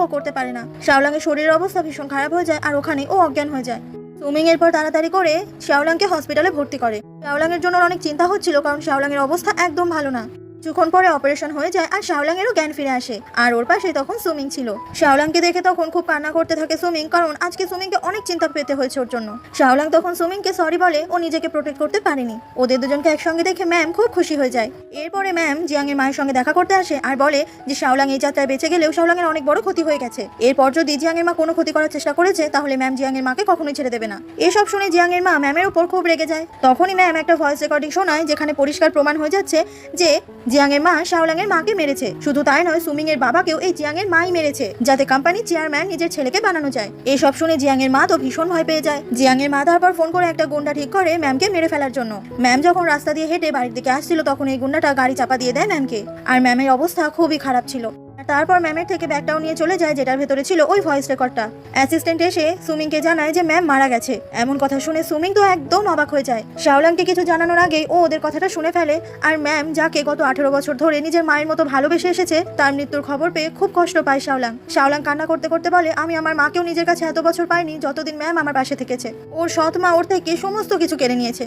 ও করতে পারে না। শাওলাংয়ের শরীরের অবস্থা ভীষণ খারাপ হয়ে যায় আর ওখানে ও অজ্ঞান হয়ে যায়। সুমিং এরপর তাড়াতাড়ি করে শাওলাংকে হসপিটালে ভর্তি করে। শাওলাংয়ের জন্য অনেক চিন্তা হচ্ছিল, কারণ শাওলাংয়ের অবস্থা একদম ভালো না। কিছুক্ষণ পরে অপারেশন হয়ে যায় আর শাওলাংয়েরও জ্ঞান ফিরে আসে, আর ওর পাশে তখন সুমিং ছিল। শাওলাংকে দেখে তখন খুব কান্না করতে থাকে সুমিং, কারণ আজকে সুমিংকে অনেক চিন্তা পেতে হয়েছে ওর জন্য। শাওলাং তখন সুমিংকে সরি বলে ও নিজেকে প্রোটেক্ট করতে পারেনি। ওদের দুজনকে একসঙ্গে দেখে ম্যাম খুব খুশি হয়ে যায়। এরপরে ম্যাম জিয়াংয়ের মায়ের সঙ্গে দেখা করতে আসে আর বলে যে শাওলাং এই যাত্রায় বেঁচে গেলেও শাওলাংয়ের অনেক বড় ক্ষতি হয়ে গেছে। এরপর যদি জিয়াংয়ের মা কোনো ক্ষতি করার চেষ্টা করেছে তাহলে ম্যাম জিয়াংয়ের মাকে কখনোই ছেড়ে দেবে না। এসব শুনে জিয়াংয়ের মা ম্যামের উপর খুব রেগে যায়। তখনই ম্যাম একটা ভয়েস রেকর্ডিং শোনায়, যেখানে পরিষ্কার প্রমাণ হয়ে যাচ্ছে যে জিয়াংয়ের মা শাওলাংয়ের মাকে মেরেছে। শুধু তাই নয়, সুমিং এর বাবাকেও এই জিয়াংয়ের মাই মেরেছে, যাতে কোম্পানির চেয়ারম্যান নিজের ছেলেকে বানানো যায়। এসব শুনে জিয়াংয়ের মা তো ভীষণ ভয় পেয়ে যায়। জিয়াংয়ের মা তারপর ফোন করে একটা গুন্ডা ঠিক করে ম্যামকে মেরে ফেলার জন্য। ম্যাম যখন রাস্তা দিয়ে হেঁটে বাড়ির দিকে আসছিল তখন এই গুন্ডাটা গাড়ি চাপা দিয়ে দেয় ম্যামকে, আর ম্যামের অবস্থা খুবই খারাপ ছিল। তারপর ম্যামের থেকে ব্যাগটাও নিয়ে চলে যায়, যেটার ভেতরে ছিল ওই ভয়েস রেকর্ডটা। অ্যাসিস্ট্যান্ট এসে সুমিংকে জানায় যে ম্যাম মারা গেছে। এমন কথা শুনে সুমিং তো একদম অবাক হয়ে যায়। শাওলাংকে কিছু জানানোর আগেই ও ওদের কথাটা শুনে ফেলে, আর ম্যাম যাকে গত 18 বছর ধরে নিজের মায়ের মতো ভালোবেসে এসেছে তার মৃত্যুর খবর পেয়ে খুব কষ্ট পায় শাওলাং। শাওলাং কান্না করতে করতে বলে, আমি আমার মাকেও নিজের কাছে এত বছর পাইনি যতদিন ম্যাম আমার পাশে থেকেছে। ওর সৎ মা ওর থেকে সমস্ত কিছু কেড়ে নিয়েছে।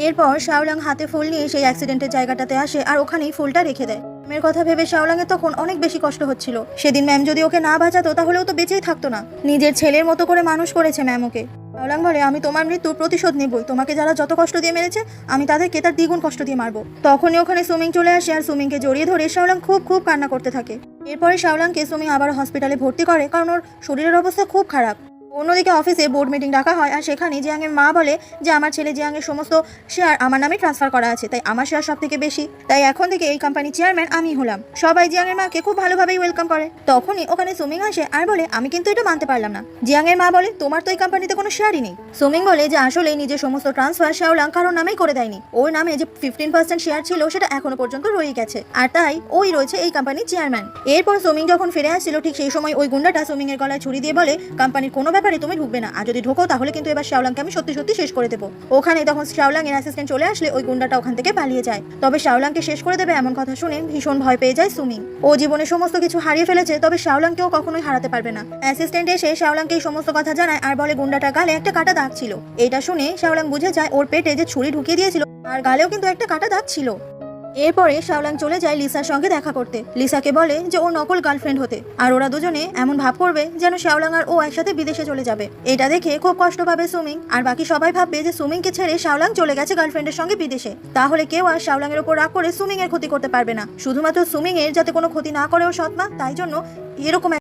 এরপর শাওলাং হাতে ফুল নিয়ে সেই অ্যাক্সিডেন্টের জায়গাটাতে আসে আর ওখানেই ফুলটা রেখে দেয়। ম্যামের কথা ভেবে শাওলাংয়ের তখন অনেক বেশি কষ্ট হচ্ছিল। সেদিন ম্যাম যদি ওকে না বাঁচাতো তাহলেও তো বেঁচেই থাকতো না। নিজের ছেলের মতো করে মানুষ করেছে ম্যাম ওকে। শাওলাং বলে, আমি তোমার মৃত্যুর প্রতিশোধ নেবই। তোমাকে যারা যত কষ্ট দিয়ে মেরেছে আমি তাদেরকে তার দ্বিগুণ কষ্ট দিয়ে মারবো। তখনই ওখানে সুমিং চলে আসে আর সুমিংকে জড়িয়ে ধরে শাওলাং খুব খুব কান্না করতে থাকে। এরপরে শাওলাংকে সুমিং আবার হসপিটালে ভর্তি করে, কারণ ওর শরীরের অবস্থা খুব খারাপ। অন্যদিকে অফিসে বোর্ড মিটিং ডাকা হয় আর সেখানে জিয়াংয়ের মা বলে যে আমার ছেলে জিয়াংয়ের সমস্ত শেয়ার আমার নামে ট্রান্সফার করা আছে, তাই আমার শেয়ার সব থেকে বেশি, তাই এখন থেকে এই কোম্পানির চেয়ারম্যান আমি হলাম। সবাই জিয়াংয়ের মাকে খুব ভালোভাবেই ওয়েলকাম করে। তখনই ওখানে সুমিং আসে আর বলে, আমি কিন্তু এটা মানতে পারলাম না। জিয়াংয়ের মা বলে, তোমার তো এই কোম্পানিতে কোনো শেয়ারই নেই। সুমিং বলে যে আসলে নিজের সমস্ত ট্রান্সফার শাওলাং কারোর নামেই করে দেয়নি। ওর নামে যে 15% শেয়ার ছিল সেটা এখনো পর্যন্ত রয়ে গেছে, আর তাই ওই রয়েছে এই কোম্পানির চেয়ারম্যান। এরপর সুমিং যখন ফিরে আসছিল ঠিক সেই সময় ওই গুন্ডাটা সুমিং এর গলায় ছুরি দিয়ে বলে, কোম্পানির কোনো ব্যাপারে তুমি ঢুকবে না, আর যদি ঢোকো তাহলে কিন্তু এবার শাওলাংকে আমি সত্যি সত্যি শেষ করে দেবো। ওখানে তখন শাওলাং এর অ্যাসিস্ট্যান্ট চলে আসলে ওই গুন্ডাটা ওখান থেকে পালিয়ে যায়। তবে শাওলাংকে শেষ করে দেবে এমন কথা শুনে ভীষণ ভয় পেয়ে যায় সুমিং। ও জীবনে সমস্ত কিছু হারিয়ে ফেলেছে, তবে শাওলাংকেও কখনোই হারাতে পারবে না। অ্যাসিস্ট্যান্ট এসে শাওলাংকে এই সমস্ত কথা জানায় আর বলে গুন্ডাটার গালে একটা কাটা দাগ ছিল। এটা শুনে শাওলাং বুঝে যায় ওর পেটে যে ছুরি ঢুকিয়ে দিয়েছিল আর গালেও কিন্তু একটা কাটা দাগ ছিল। এরপরে শাওলাং চলে যায় লিসার সঙ্গে দেখা করতে। লিসাকে বলে যে ও নকল গার্লফ্রেন্ড হতে, আর ওরা দুজনে এমন ভাব করবে যেন শাওলাং আর ও একসাথে বিদেশে চলে যাবে। এটা দেখে খুব কষ্ট পাবে সুমিং, আর বাকি সবাই ভাববে যে সুমিংকে ছেড়ে শাওলাং চলে গেছে গার্লফ্রেন্ডের সঙ্গে বিদেশে। তাহলে কেউ আর শাওলাং এর উপর রাগ করে সুমিং এর ক্ষতি করতে পারবে না। শুধুমাত্র সুমিং এর যাতে কোনো ক্ষতি না করে ওর সৎমা, তাই জন্য এরকম